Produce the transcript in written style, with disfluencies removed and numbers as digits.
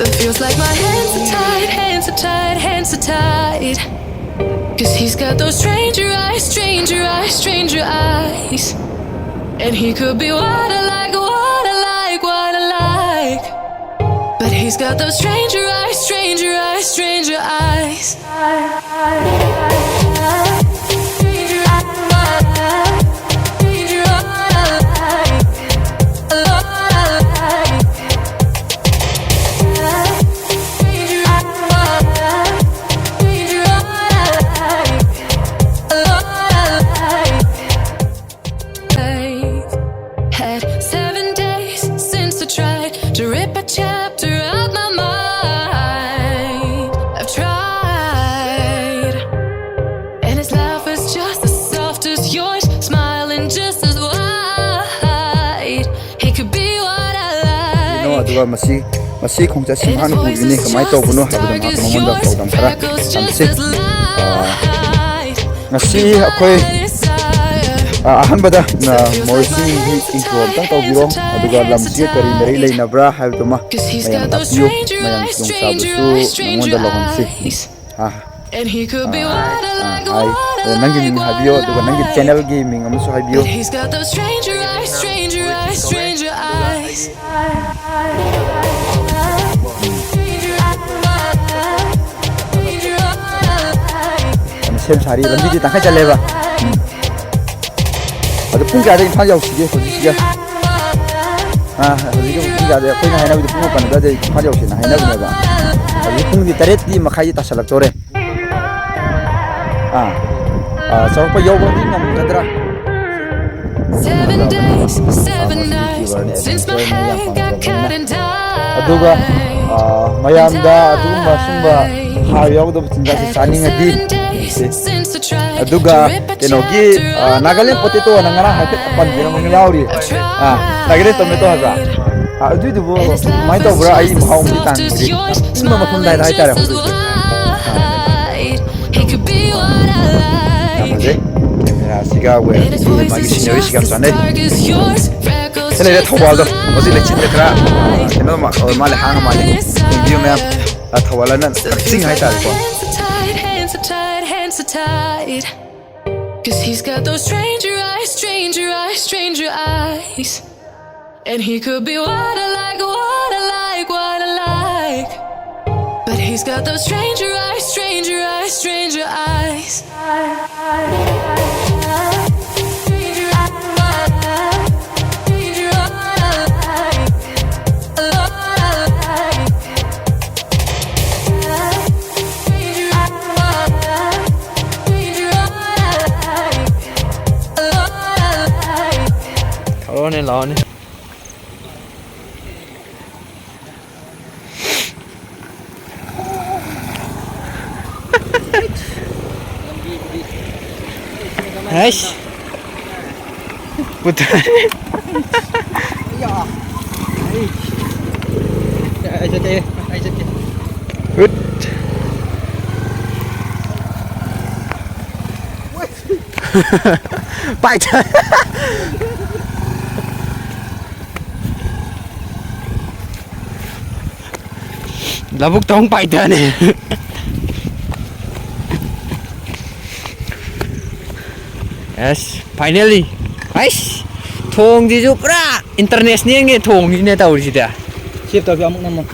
It feels like my hands are tied, hands are tied, hands are tied. Cause he's got those stranger eyes, stranger eyes, stranger eyes. And he could be what I like, what I like, what I like. But he's got those stranger eyes, stranger eyes, stranger eyes. Had 7 days since I tried to rip a chapter out my mind. I've tried, and his laugh is just as soft as yours, smiling just as wide. He could be what I like. You know, aduga masi khongja simhan hu ini kamai to buno habda ma monda prodam khara amse ngasi akoi ahanbada na morsi hi intro ta to biro aduga lamsi kari meri leina bra habduma mayam tapiyo mayam sung sabusu monda logonsi ha And he could be what I like, nangi min habiyo aduga nangi channel gi min amsu habiyo. He's got those stranger eyes, stranger eyes, stranger eyes. Sem sari lambi di tangkai jaleba. Ada pun ada yang panjau sih posisi dia. Jadi pun ada. Kau nak hendak itu pun apa nak ada panjau sih nak hendak ni apa. Jadi pun di tarik di makai tak salah tore. Sampai jauh pun ngam kadra. 7 days, 7 nights since my head got cut and died. Aduga mayam da aduga sumba hayau do tinda sani ngadi. Aduga tenogi Nagaland potato nangara hake apan bina mangyawri. Nagaland tomato haza. Adu du bo mai to bra ai bhaum di tan ri. Sima makhum dai dai tare. He could be what I like. Siga we magi sinori sigam sane. Sele le thawal do. Osi le chin dekra. Eno ma male hang male. Video me thawala na sing hai tare ko. Hands are tied. Cause he's got those stranger eyes, stranger eyes, stranger eyes. And he could be what I like, what I like, what I like. But he's got those stranger eyes, stranger eyes, stranger eyes. Lawan ni. Aish. Putar. Ya. Ai jate. Good. Bite. Labuk tong paida ni. Yes, finally. Aish. Thong di ju pra international nge thong ni ne taw ji da. Chip taw bi amuk namong.